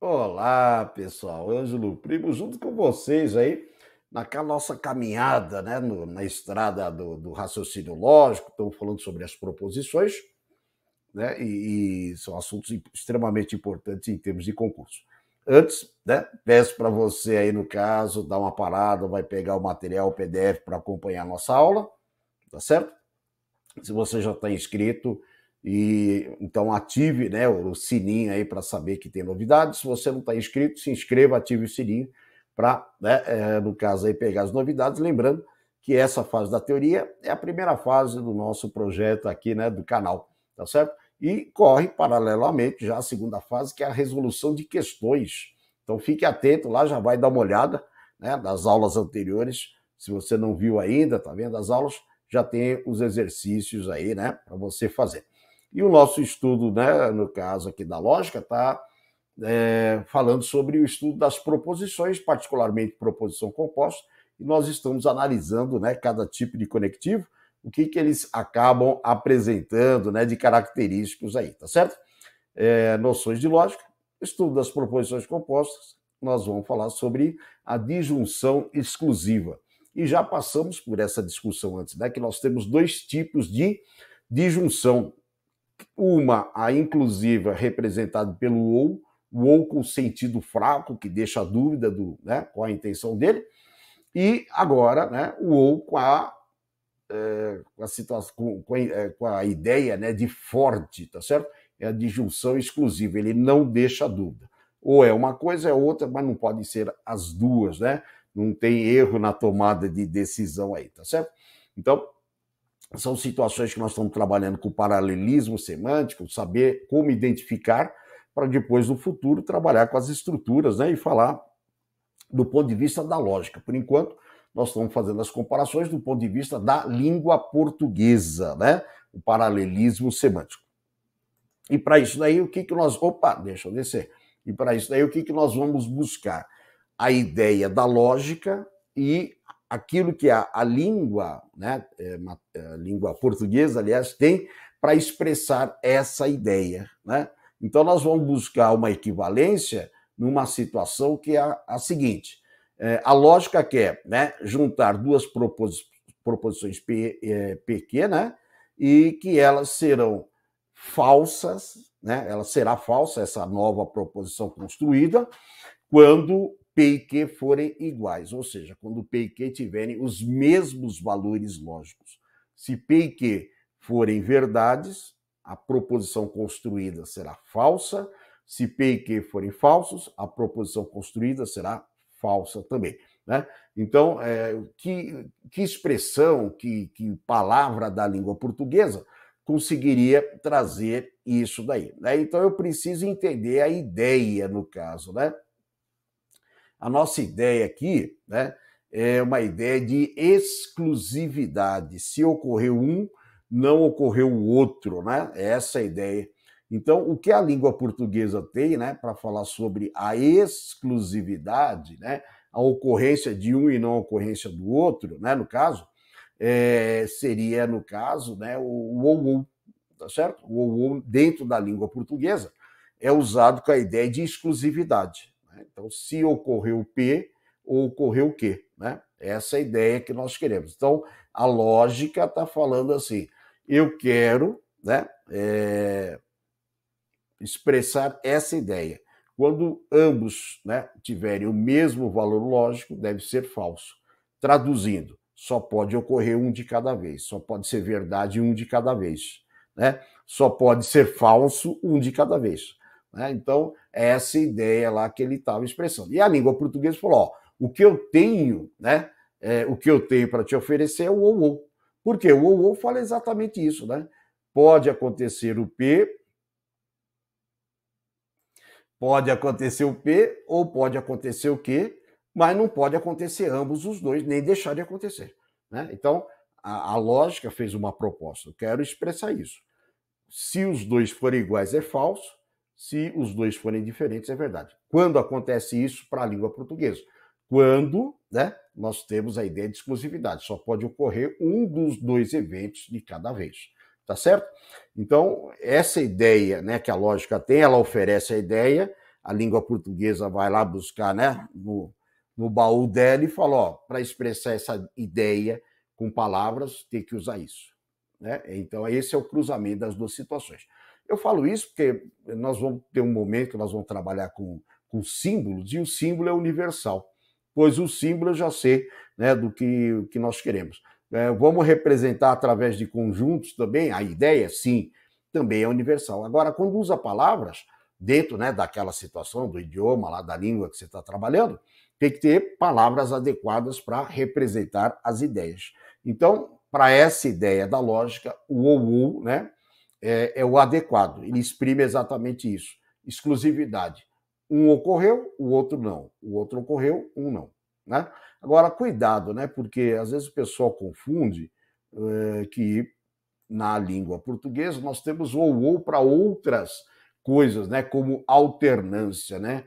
Olá, pessoal. Ângelo Primo, junto com vocês aí, naquela nossa caminhada, né, na estrada do raciocínio lógico. Estamos falando sobre as proposições, né, e são assuntos extremamente importantes em termos de concurso. Antes, né, peço para você aí, no caso, dar uma parada, vai pegar o material PDF para acompanhar a nossa aula, tá certo? Se você já está inscrito, e então ative, né, o sininho aí para saber que tem novidades. Se você não está inscrito, se inscreva, ative o sininho para, né, no caso aí, pegar as novidades. Lembrando que essa fase da teoria é a primeira fase do nosso projeto aqui, né, do canal, tá certo? E corre paralelamente já a segunda fase, que é a resolução de questões. Então fique atento lá, já vai dar uma olhada, né, das aulas anteriores. Se você não viu ainda, tá vendo as aulas, já tem os exercícios aí, né, para você fazer. E o nosso estudo, né, no caso aqui da lógica, está falando sobre o estudo das proposições, particularmente proposição composta, e nós estamos analisando, né, cada tipo de conectivo, o que eles acabam apresentando, né, de característicos aí, tá certo? Noções de lógica, estudo das proposições compostas, nós vamos falar sobre a disjunção exclusiva. E já passamos por essa discussão antes, né, que nós temos dois tipos de disjunção. Uma, a inclusiva, representada pelo ou, o ou com sentido fraco, que deixa a dúvida do, né, qual a intenção dele, e agora, né, o ou com a situação, com a ideia, né, de forte, tá certo? É a disjunção exclusiva, ele não deixa dúvida. Ou é uma coisa, é outra, mas não podem ser as duas, né? Não tem erro na tomada de decisão aí, tá certo? Então, são situações que nós estamos trabalhando com paralelismo semântico, saber como identificar, para depois, no futuro, trabalhar com as estruturas, né, e falar do ponto de vista da lógica. Por enquanto, nós estamos fazendo as comparações do ponto de vista da língua portuguesa, né? O paralelismo semântico. E para isso daí, o que nós... Opa, deixa eu descer. E para isso daí, o que nós vamos buscar? A ideia da lógica e aquilo que a língua, né, a língua portuguesa, aliás, tem para expressar essa ideia, né? Então, nós vamos buscar uma equivalência numa situação que é a seguinte. A lógica quer, né, juntar duas proposições PQ, né, e que elas serão falsas, né, ela será falsa, essa nova proposição construída, quando P e Q forem iguais, ou seja, quando P e Q tiverem os mesmos valores lógicos. Se P e Q forem verdades, a proposição construída será falsa. Se P e Q forem falsos, a proposição construída será falsa também, né? Então, que expressão, que palavra da língua portuguesa conseguiria trazer isso daí, né? Então, eu preciso entender a ideia, no caso, né? A nossa ideia aqui, né, é uma ideia de exclusividade. Se ocorreu um, não ocorreu o outro, né? Essa é a ideia. Então, o que a língua portuguesa tem, né, para falar sobre a exclusividade, né, a ocorrência de um e não a ocorrência do outro, né, no caso, seria, no caso, né, o ou, tá certo? O ou dentro da língua portuguesa é usado com a ideia de exclusividade. Então, se ocorreu P, ocorreu o Q, né? Essa é a ideia que nós queremos. Então, a lógica está falando assim: eu quero, né, expressar essa ideia. Quando ambos, né, tiverem o mesmo valor lógico, deve ser falso. Traduzindo, só pode ocorrer um de cada vez, só pode ser verdade um de cada vez, né? Só pode ser falso um de cada vez. Né? Então, é essa ideia lá que ele estava expressando. E a língua portuguesa falou: ó, o que eu tenho, né? O que eu tenho para te oferecer é o ou. Por quê? O ou fala exatamente isso, né? Pode acontecer o P, pode acontecer o P ou pode acontecer o Q, mas não pode acontecer ambos os dois, nem deixar de acontecer. Né? Então, a lógica fez uma proposta. Eu quero expressar isso. Se os dois forem iguais, é falso. Se os dois forem diferentes, é verdade. Quando acontece isso para a língua portuguesa? Quando, né, nós temos a ideia de exclusividade. Só pode ocorrer um dos dois eventos de cada vez. Tá certo? Então, essa ideia, né, que a lógica tem, ela oferece a ideia, a língua portuguesa vai lá buscar, né, no baú dela e fala, ó, para expressar essa ideia com palavras, tem que usar isso. Né? Então, esse é o cruzamento das duas situações. Eu falo isso porque nós vamos ter um momento que nós vamos trabalhar com símbolos, e o símbolo é universal, pois o símbolo eu já sei, né, do que nós queremos. Vamos representar através de conjuntos também, a ideia, sim, também é universal. Agora, quando usa palavras, dentro, né, daquela situação, do idioma, lá da língua que você está trabalhando, tem que ter palavras adequadas para representar as ideias. Então, para essa ideia da lógica, o ou, né, é o adequado. Ele exprime exatamente isso. Exclusividade. Um ocorreu, o outro não. O outro ocorreu, um não. Né? Agora, cuidado, né? Porque às vezes o pessoal confunde que na língua portuguesa nós temos o ou para outras coisas, né? Como alternância, né?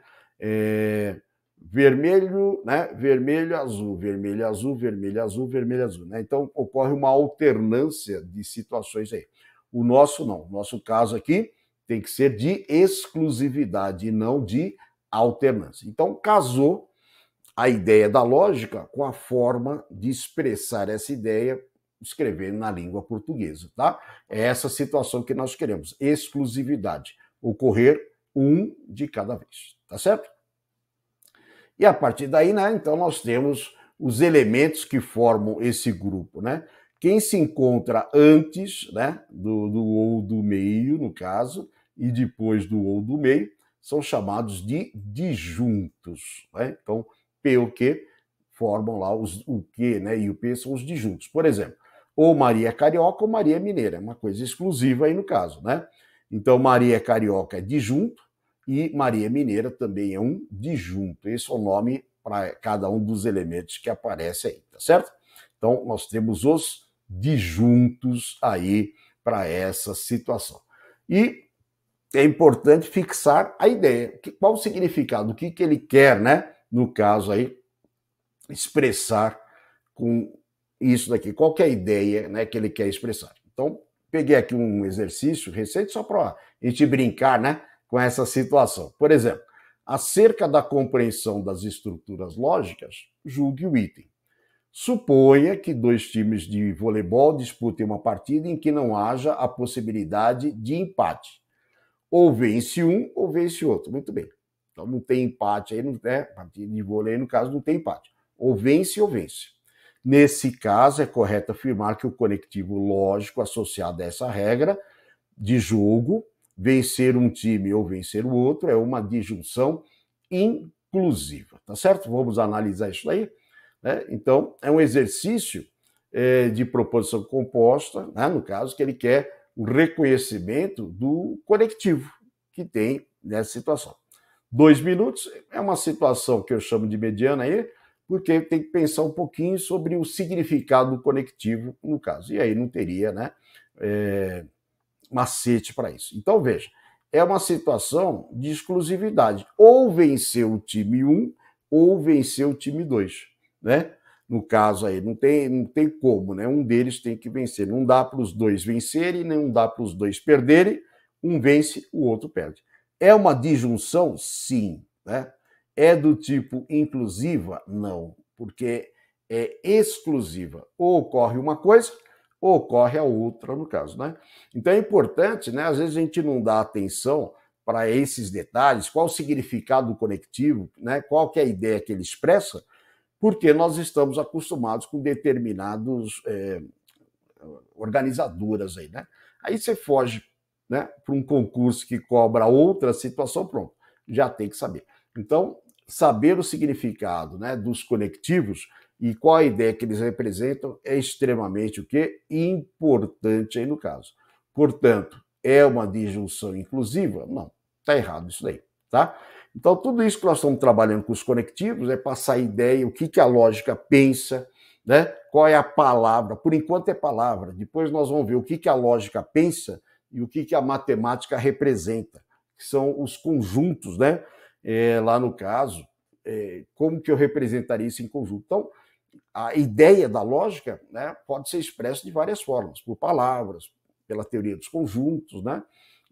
Vermelho, né? Vermelho, azul, vermelho, azul, vermelho, azul, vermelho, azul. Né? Então, ocorre uma alternância de situações aí. O nosso não. O nosso caso aqui tem que ser de exclusividade e não de alternância. Então, casou a ideia da lógica com a forma de expressar essa ideia escrevendo na língua portuguesa, tá? É essa situação que nós queremos, exclusividade, ocorrer um de cada vez, tá certo? E a partir daí, né, então nós temos os elementos que formam esse grupo, né? Quem se encontra antes, né, do ou do meio, no caso, e depois do ou do meio, são chamados de disjuntos, né? Então, P o Q formam lá o Q, né, e o P são os disjuntos. Por exemplo, ou Maria é carioca ou Maria é mineira, é uma coisa exclusiva aí no caso, né? Então, Maria é carioca é disjunto, e Maria Mineira também é um disjunto. Esse é o nome para cada um dos elementos que aparece aí, tá certo? Então, nós temos os disjuntos aí para essa situação. E é importante fixar a ideia. Qual o significado? O que ele quer, né? No caso aí, expressar com isso daqui. Qual que é a ideia, né, que ele quer expressar? Então, peguei aqui um exercício recente só para a gente brincar, né? Com essa situação. Por exemplo, acerca da compreensão das estruturas lógicas, julgue o item. Suponha que dois times de voleibol disputem uma partida em que não haja a possibilidade de empate. Ou vence um ou vence outro. Muito bem. Então não tem empate aí, né? Partida de vôlei, no caso, não tem empate. Ou vence ou vence. Nesse caso, é correto afirmar que o conectivo lógico associado a essa regra de jogo, vencer um time ou vencer o outro, é uma disjunção inclusiva, tá certo? Vamos analisar isso aí. Né? Então, é um exercício de proposição composta, né? No caso, que ele quer o reconhecimento do conectivo que tem nessa situação. 2 minutos é uma situação que eu chamo de mediana aí, porque tem que pensar um pouquinho sobre o significado do conectivo no caso. E aí não teria, né? Macete para isso. Então, veja, é uma situação de exclusividade. Ou venceu o time 1, ou venceu o time 2, né? No caso aí, não tem como, né? Um deles tem que vencer. Não dá para os dois vencerem, nem não dá para os dois perderem. Um vence, o outro perde. É uma disjunção? Sim. Né? É do tipo inclusiva? Não, porque é exclusiva. Ou ocorre uma coisa, ou ocorre a outra, no caso, né? Então é importante, né? Às vezes a gente não dá atenção para esses detalhes, qual o significado do conectivo, né? Qual que é a ideia que ele expressa, porque nós estamos acostumados com determinados organizadoras aí, né? Aí você foge, né, para um concurso que cobra outra situação, pronto, já tem que saber. Então, saber o significado, né, dos conectivos e qual a ideia que eles representam é extremamente o quê? Importante aí no caso. Portanto, é uma disjunção inclusiva? Não, está errado isso daí, tá? Então, tudo isso que nós estamos trabalhando com os conectivos é passar a ideia, o que a lógica pensa, né? Qual é a palavra? Por enquanto é palavra. Depois nós vamos ver o que a lógica pensa e o que a matemática representa, que são os conjuntos, né? Lá no caso, como que eu representaria isso em conjunto? Então, a ideia da lógica, né, pode ser expressa de várias formas, por palavras, pela teoria dos conjuntos, né?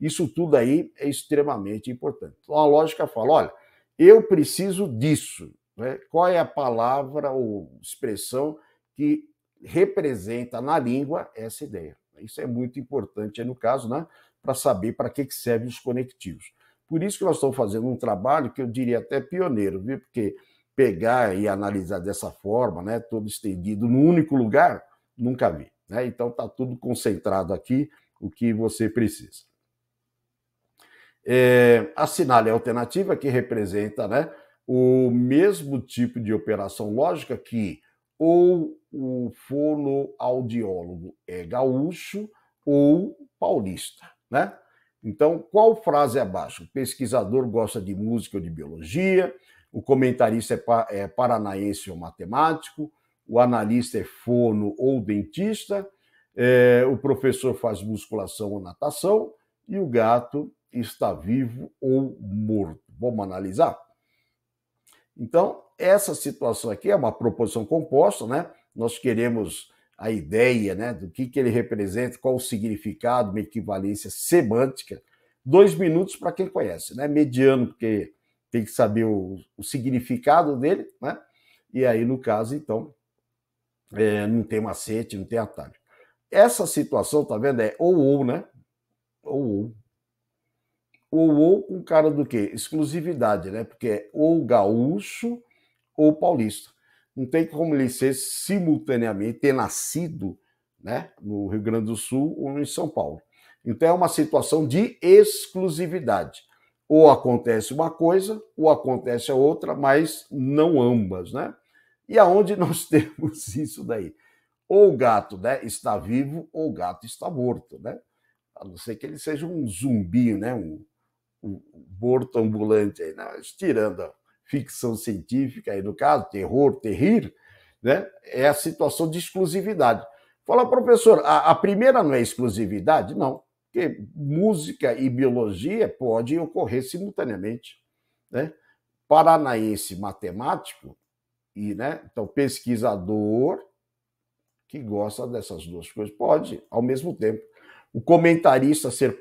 Isso tudo aí é extremamente importante. Então, a lógica fala, olha, eu preciso disso. Né? Qual é a palavra ou expressão que representa na língua essa ideia? Isso é muito importante, no caso, né, para saber para que servem os conectivos. Por isso que nós estamos fazendo um trabalho que eu diria até pioneiro, viu? Porque pegar e analisar dessa forma, né, todo estendido num único lugar, nunca vi. Né? Então está tudo concentrado aqui, o que você precisa. Assinale a alternativa que representa, né, o mesmo tipo de operação lógica que ou o fonoaudiólogo é gaúcho ou paulista, né? Então, qual frase é abaixo? O pesquisador gosta de música ou de biologia, o comentarista é paranaense ou matemático, o analista é fono ou dentista, o professor faz musculação ou natação e o gato está vivo ou morto. Vamos analisar? Então, essa situação aqui é uma proposição composta, né? Nós queremos a ideia, né, do que ele representa, qual o significado, uma equivalência semântica. 2 minutos para quem conhece, né? Mediano, porque tem que saber o significado dele, né? E aí, no caso, então, não tem macete, não tem atalho. Essa situação, tá vendo? É ou, né? Ou. Ou com cara do quê? Exclusividade, né? Porque é ou gaúcho ou paulista. Não tem como ele ser simultaneamente, ter nascido, né, no Rio Grande do Sul ou em São Paulo. Então é uma situação de exclusividade. Ou acontece uma coisa, ou acontece a outra, mas não ambas, né? E aonde nós temos isso daí? Ou o gato, né, está vivo, ou o gato está morto, né? A não ser que ele seja um zumbi, né? Um morto ambulante aí, né? Tirando a ficção científica aí no caso, terror, terrir, né? É a situação de exclusividade. Fala, professor, a primeira não é exclusividade? Não, porque música e biologia podem ocorrer simultaneamente, né? Paranaense matemático e, né, então pesquisador que gosta dessas duas coisas pode ao mesmo tempo. O comentarista ser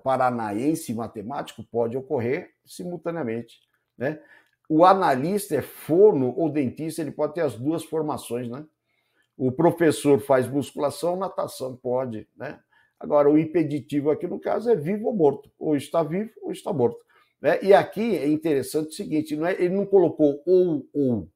paranaense matemático pode ocorrer simultaneamente, né? O analista é fono ou dentista, ele pode ter as duas formações, né? O professor faz musculação, natação pode, né? Agora, o impeditivo aqui, no caso, é vivo ou morto. Ou está vivo ou está morto. Né? E aqui é interessante o seguinte, não é, ele não colocou ou,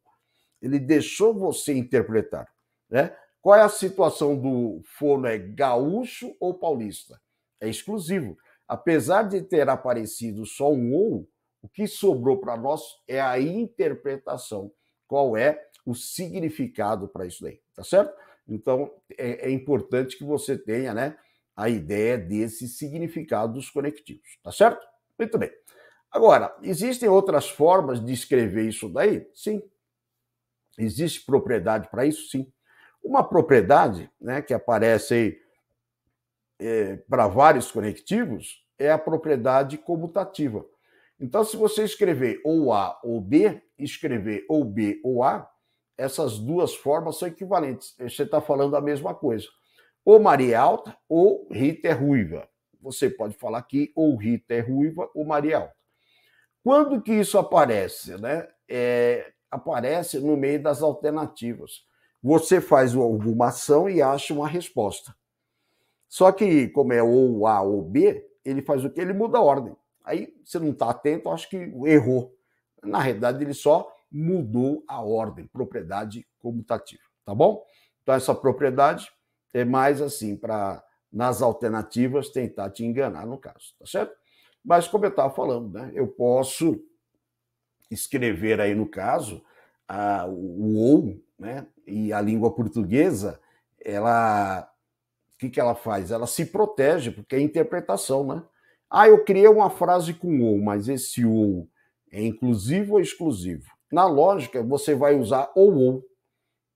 ele deixou você interpretar, né? Qual é a situação do fono? É gaúcho ou paulista? É exclusivo. Apesar de ter aparecido só um ou, o que sobrou para nós é a interpretação. Qual é o significado para isso daí, tá certo? Então, é importante que você tenha, né, a ideia desse significado dos conectivos, tá certo? Muito bem. Agora, existem outras formas de escrever isso daí? Sim. Existe propriedade para isso? Sim. Uma propriedade, né, que aparece aí para vários conectivos é a propriedade comutativa. Então, se você escrever ou A ou B, escrever ou B ou A, essas duas formas são equivalentes. Você está falando a mesma coisa. Ou Maria é alta ou Rita é ruiva. Você pode falar aqui ou Rita é ruiva ou Maria é alta. Quando que isso aparece? Né? Aparece no meio das alternativas. Você faz alguma ação e acha uma resposta. Só que, como é ou A ou B, ele faz o quê? Ele muda a ordem. Aí você não está atento, acho que errou. Na realidade, ele só mudou a ordem, propriedade comutativa, tá bom? Então, essa propriedade é mais assim, para nas alternativas tentar te enganar, no caso, tá certo? Mas, como eu estava falando, né, eu posso escrever aí, no caso, o ou, né, e a língua portuguesa, ela, o que ela faz? Ela se protege, porque é interpretação, né? Eu criei uma frase com ou, mas esse ou é inclusivo ou exclusivo? Na lógica, você vai usar ou,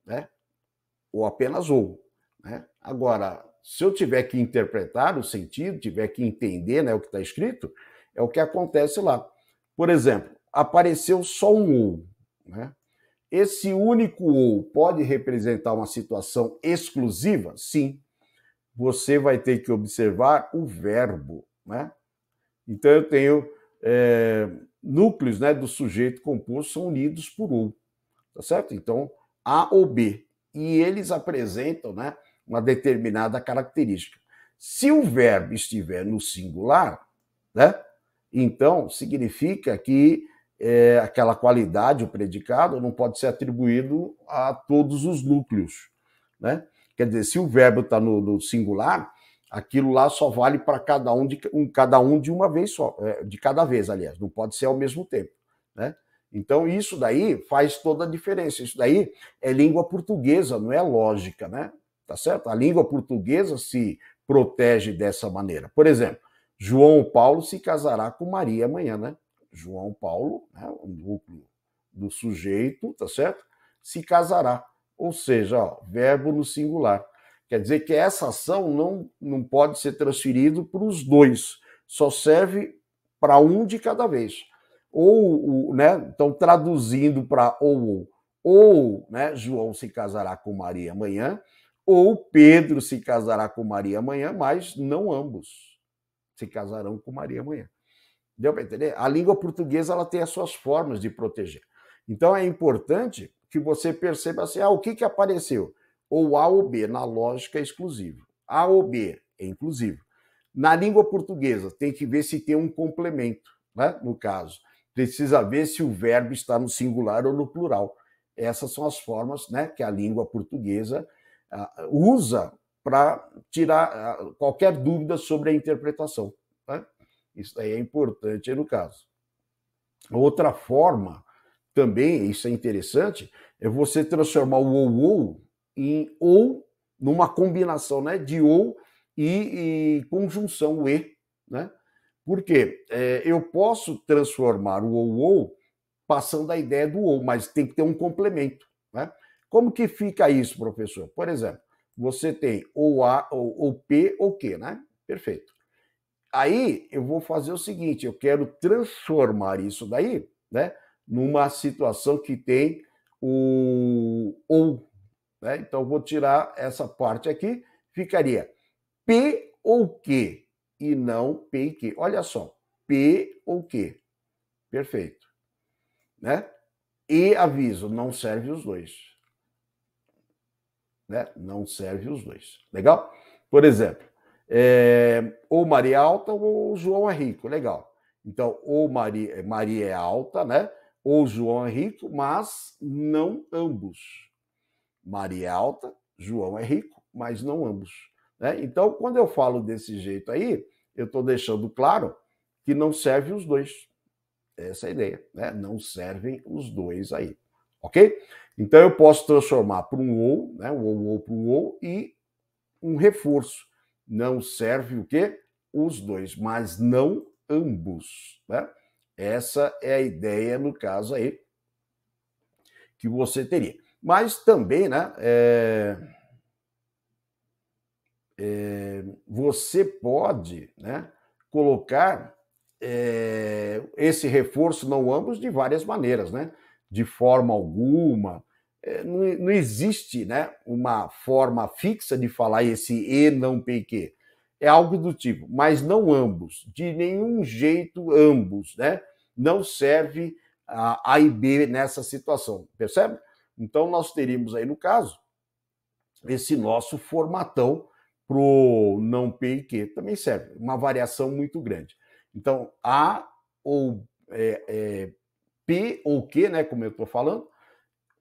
né? Ou apenas ou, né? Agora, se eu tiver que interpretar o sentido, tiver que entender, né, o que está escrito, é o que acontece lá. Por exemplo, apareceu só um ou, né? Esse único ou pode representar uma situação exclusiva? Sim. Você vai ter que observar o verbo, né? Então eu tenho núcleos, né, do sujeito composto são unidos por ou, tá certo? Então, A ou B. E eles apresentam, né, uma determinada característica. Se o verbo estiver no singular, né, então significa que aquela qualidade, o predicado, não pode ser atribuído a todos os núcleos, né? Quer dizer, se o verbo está no singular, aquilo lá só vale para cada um de uma vez só, de cada vez, aliás, não pode ser ao mesmo tempo, né? Então, isso daí faz toda a diferença. Isso daí é língua portuguesa, não é lógica, né? Tá certo? A língua portuguesa se protege dessa maneira. Por exemplo, João Paulo se casará com Maria amanhã, né? João Paulo, né, o núcleo do sujeito, tá certo? Se casará. Ou seja, ó, verbo no singular. Quer dizer que essa ação não pode ser transferida para os dois, só serve para um de cada vez. Ou, né, então traduzindo para ou, né, João se casará com Maria amanhã, ou Pedro se casará com Maria amanhã, mas não ambos se casarão com Maria amanhã. Deu para entender? A língua portuguesa ela tem as suas formas de proteger. Então é importante que você perceba assim, o que apareceu? Ou A ou B, na lógica é exclusivo. A ou B é inclusivo. Na língua portuguesa, tem que ver se tem um complemento, né? No caso. Precisa ver se o verbo está no singular ou no plural. Essas são as formas, né, que a língua portuguesa usa para tirar qualquer dúvida sobre a interpretação, né? Isso aí é importante no caso. Outra forma, também, isso é interessante, é você transformar o ou em ou, numa combinação, né, de ou e conjunção, o e, né? Por quê? Eu posso transformar o ou passando a ideia do ou, mas tem que ter um complemento, né? Como que fica isso, professor? Por exemplo, você tem ou A, ou P, ou Q, né? Perfeito. Aí eu vou fazer o seguinte, eu quero transformar isso daí, né, numa situação que tem o ou, né? Então eu vou tirar essa parte aqui, ficaria P ou Q e não P e Q. Olha só, P ou Q. Perfeito, né? E aviso, não serve os dois, né? Não serve os dois. Legal? Por exemplo, ou Maria é alta ou João é rico, legal. Então, ou Maria é alta, né? Ou João é rico, mas não ambos. Maria é alta, João é rico, mas não ambos, né? Então, quando eu falo desse jeito aí, eu estou deixando claro que não serve os dois. Essa é a ideia, né? Não servem os dois aí, ok? Então, eu posso transformar para um ou, né? Um ou para um ou e um reforço. Não serve o quê? Os dois, mas não ambos, né? Essa é a ideia, no caso aí, que você teria. Mas também, né, você pode, né, colocar esse reforço não ambos de várias maneiras, né? De forma alguma. Não existe, né, uma forma fixa de falar esse e não PQ. É algo do tipo, mas não ambos, de nenhum jeito ambos, né? Não serve A e B nessa situação, percebe? Então nós teríamos aí, no caso, esse nosso formatão pro não P e Q. Também serve, uma variação muito grande. Então, A ou P ou Q, né, como eu estou falando,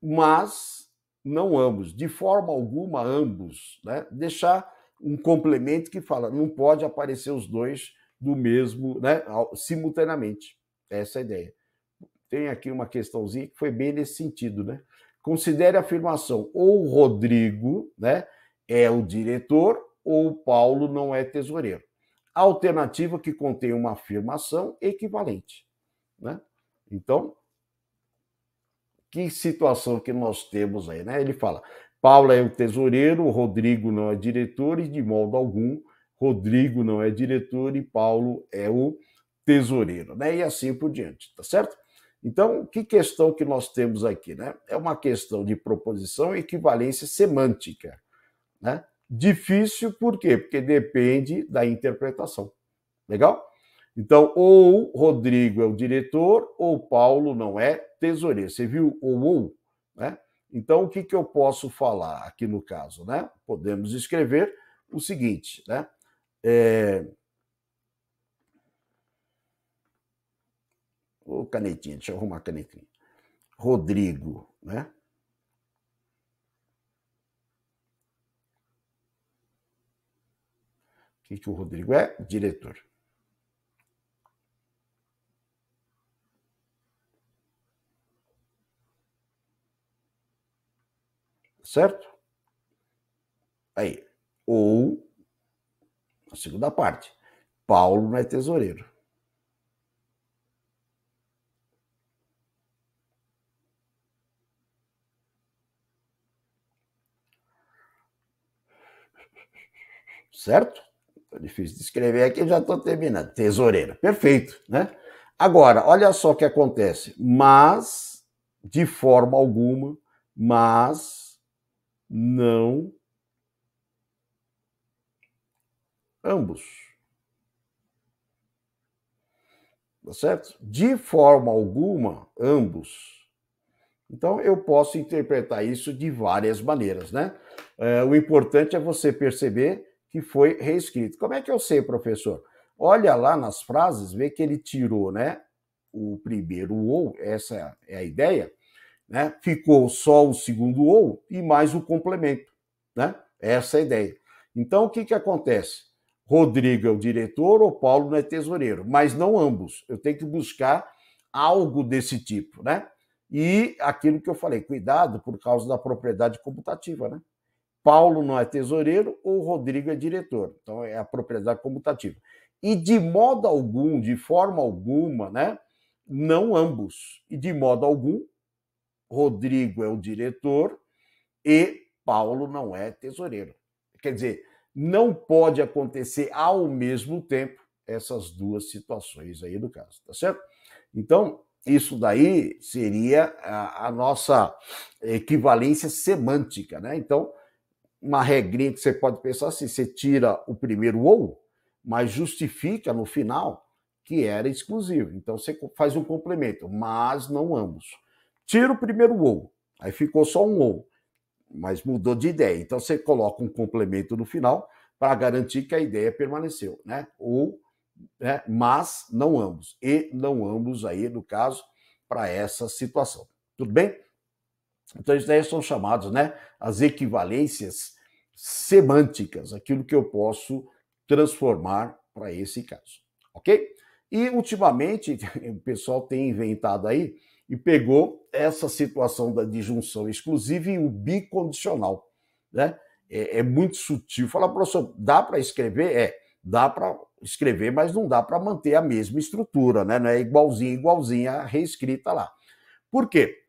mas não ambos, de forma alguma ambos, né? Deixar um complemento que fala, não pode aparecer os dois do mesmo, né, simultaneamente. Essa é a ideia. Tem aqui uma questãozinha que foi bem nesse sentido, né? Considere a afirmação, ou o Rodrigo, né, é o diretor, ou o Paulo não é tesoureiro. A alternativa que contém uma afirmação equivalente, né? Então, que situação que nós temos aí, né? Ele fala, Paulo é o tesoureiro, Rodrigo não é diretor e de modo algum Rodrigo não é diretor e Paulo é o tesoureiro, né? E assim por diante, tá certo? Então, que questão que nós temos aqui, né? É uma questão de proposição e equivalência semântica, né? Difícil por quê? Porque depende da interpretação. Legal? Então, ou Rodrigo é o diretor, ou Paulo não é tesoureiro. Você viu o ou, né? Então, o que, que eu posso falar aqui no caso, né? Podemos escrever o seguinte, né? Ô, canetinha, deixa eu arrumar a canetinha. Rodrigo, né? O que, que o Rodrigo é? Diretor. Certo? Aí. Ou, a segunda parte, Paulo não é tesoureiro. Certo? Tá difícil de escrever aqui, já estou terminando. Tesoureiro. Perfeito, né? Agora, olha só o que acontece. Mas, de forma alguma, mas não ambos. Tá certo? De forma alguma, ambos. Então, eu posso interpretar isso de várias maneiras, né? O importante é você perceber que foi reescrito. Como é que eu sei, professor? Olha lá nas frases, vê que ele tirou, né? O primeiro ou, essa é a ideia, né? Ficou só o segundo ou e mais o complemento, né? Essa é a ideia. Então, o que, que acontece? Rodrigo é o diretor ou Paulo não é tesoureiro, mas não ambos. Eu tenho que buscar algo desse tipo, né? E aquilo que eu falei, cuidado por causa da propriedade comutativa, né? Paulo não é tesoureiro ou Rodrigo é diretor. Então é a propriedade comutativa. E de modo algum, de forma alguma, né? Não ambos. E de modo algum, Rodrigo é o diretor e Paulo não é tesoureiro. Quer dizer, não pode acontecer ao mesmo tempo essas duas situações aí do caso, tá certo? Então, isso daí seria a nossa equivalência semântica, né? Então, uma regrinha que você pode pensar assim, você tira o primeiro ou, mas justifica no final que era exclusivo. Então, você faz um complemento, mas não ambos. Tira o primeiro ou, aí ficou só um ou, mas mudou de ideia. Então, você coloca um complemento no final para garantir que a ideia permaneceu, né? Ou, né? Mas não ambos. E não ambos aí, no caso, para essa situação. Tudo bem? Então, isso daí são chamados, né, as equivalências semânticas, aquilo que eu posso transformar para esse caso, ok? E, ultimamente, o pessoal tem inventado aí e pegou essa situação da disjunção exclusiva e o bicondicional, né? É muito sutil. Fala, professor, dá para escrever? Dá para escrever, mas não dá para manter a mesma estrutura, né? Não é igualzinha reescrita lá. Por quê?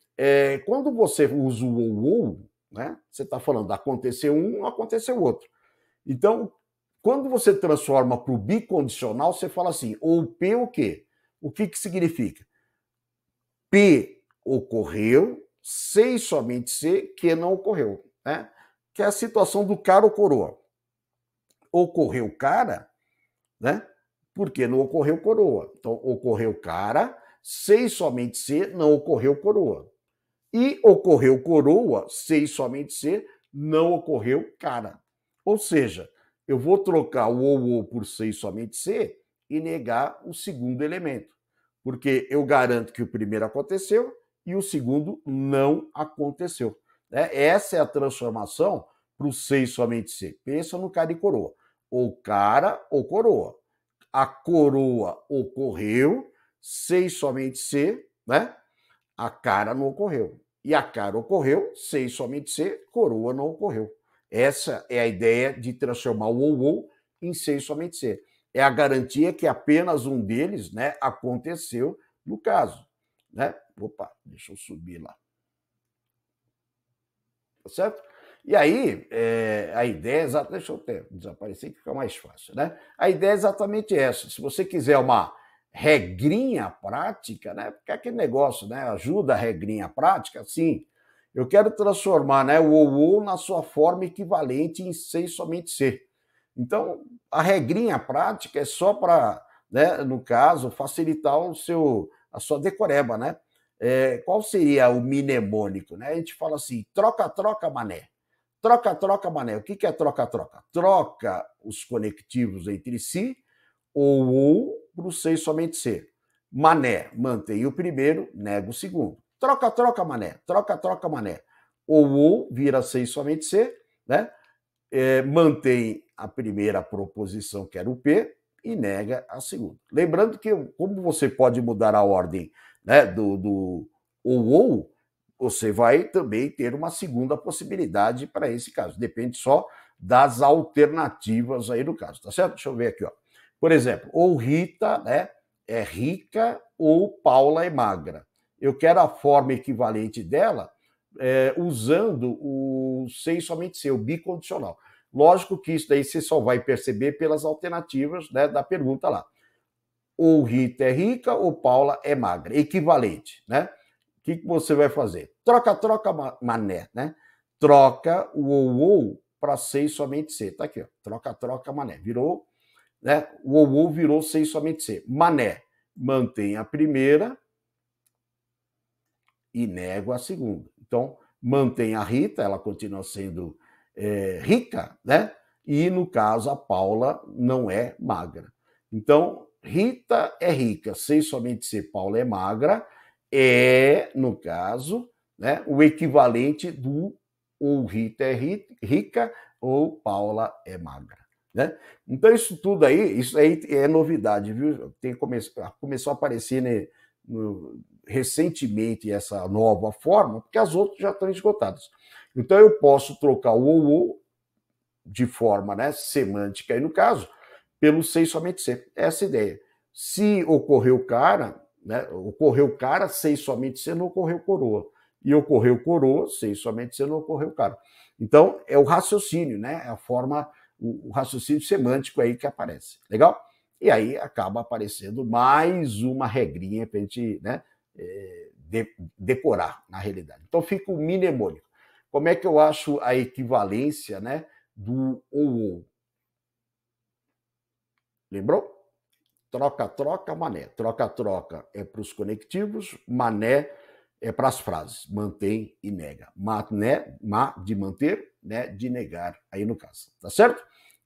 Quando você usa o ou, né, você está falando aconteceu um, aconteceu outro. Então, quando você transforma para o bicondicional, você fala assim, ou P o quê? O que, que significa? P ocorreu, C e somente C que não ocorreu. Né? Que é a situação do cara ou coroa. Ocorreu cara, né? Porque não ocorreu coroa. Então, ocorreu cara, C e somente C não ocorreu coroa. E ocorreu coroa, C e somente C, não ocorreu cara. Ou seja, eu vou trocar o ou por C e somente C e negar o segundo elemento. Porque eu garanto que o primeiro aconteceu e o segundo não aconteceu. Essa é a transformação para o C e somente C. Pensa no cara e coroa. Ou cara ou coroa. A coroa ocorreu, C e somente C, né? A cara não ocorreu. E a cara ocorreu, C e somente C, coroa não ocorreu. Essa é a ideia de transformar o ou em C e somente C. É a garantia que apenas um deles, né, aconteceu no caso. Né? Opa, deixa eu subir lá. Tá certo? E aí, a ideia é exatamente. Deixa eu até desaparecer que fica mais fácil. Né? A ideia é exatamente essa. Se você quiser uma regrinha prática, né? Porque é aquele negócio, né? Ajuda a regrinha prática, sim. Eu quero transformar, né, o ou na sua forma equivalente em C e somente C. Então, a regrinha prática é só para né, no caso, facilitar a sua decoreba, né? Qual seria o mnemônico, né? A gente fala assim, troca, troca, mané. Troca, troca, mané. O que é troca, troca? Troca os conectivos entre si ou para o ser e somente ser. Mané, mantém o primeiro, nega o segundo. Troca, troca, mané. Troca, troca, mané. Ou vira ser e somente ser, né? Mantém a primeira proposição, que era o P, e nega a segunda. Lembrando que, como você pode mudar a ordem, né, do ou, você vai também ter uma segunda possibilidade para esse caso. Depende só das alternativas aí no caso, tá certo? Deixa eu ver aqui, ó. Por exemplo, ou Rita, né, é rica ou Paula é magra. Eu quero a forma equivalente dela usando o sei somente ser, o bicondicional. Lógico que isso daí você só vai perceber pelas alternativas, né, da pergunta lá. Ou Rita é rica ou Paula é magra. Equivalente, né? O que você vai fazer? Troca, troca, mané, né? Troca o ou para sei somente ser. Tá aqui, ó. Troca, troca, mané. Virou, né? O ou virou sei somente ser. Mané, mantém a primeira e nego a segunda. Então, mantém a Rita, ela continua sendo rica, né? E, no caso, a Paula não é magra. Então, Rita é rica, sem somente ser Paula é magra, no caso, né, o equivalente do ou Rita é rica ou Paula é magra. Né? Então, isso aí é novidade, viu? Começou a aparecer, né, recentemente essa nova forma, porque as outras já estão esgotadas. Então, eu posso trocar o ou de forma, né, semântica, aí no caso, pelo sei somente ser. Essa é a ideia. Se ocorreu cara, né, ocorreu cara, sei somente ser, não ocorreu coroa. E ocorreu coroa, sei somente ser, não ocorreu cara. Então, é o raciocínio, né, é a forma, o raciocínio semântico aí que aparece. Legal? E aí acaba aparecendo mais uma regrinha para a gente, né, decorar, na realidade. Então fica o mnemônico. Como é que eu acho a equivalência, né, do ou? Lembrou? Troca, troca, mané. Troca, troca é para os conectivos, mané é para as frases. Mantém e nega. Mané, de manter, né, de negar, aí no caso. Tá certo?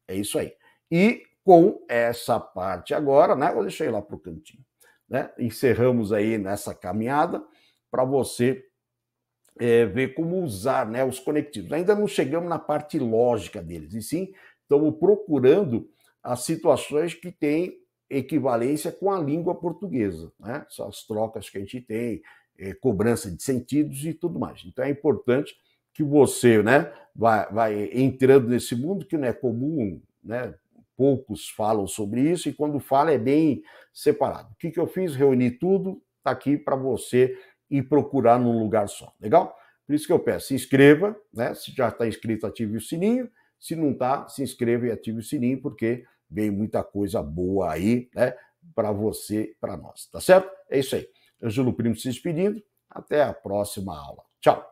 É isso aí. E com essa parte agora, né, vou deixar ele lá para o cantinho. Né? Encerramos aí nessa caminhada para você ver como usar, né, os conectivos. Ainda não chegamos na parte lógica deles, e sim estamos procurando as situações que têm equivalência com a língua portuguesa, né? São as trocas que a gente tem, cobrança de sentidos e tudo mais. Então é importante que você, né, vai entrando nesse mundo que não é comum, né? Poucos falam sobre isso e quando fala é bem separado. O que eu fiz? Reuni tudo, está aqui para você e procurar num lugar só. Legal? Por isso que eu peço, se inscreva, né? Se já está inscrito, ative o sininho. Se não está, se inscreva e ative o sininho, porque vem muita coisa boa aí, né? Para você, para nós, tá certo? É isso aí. Ângelo Primo se despedindo. Até a próxima aula. Tchau.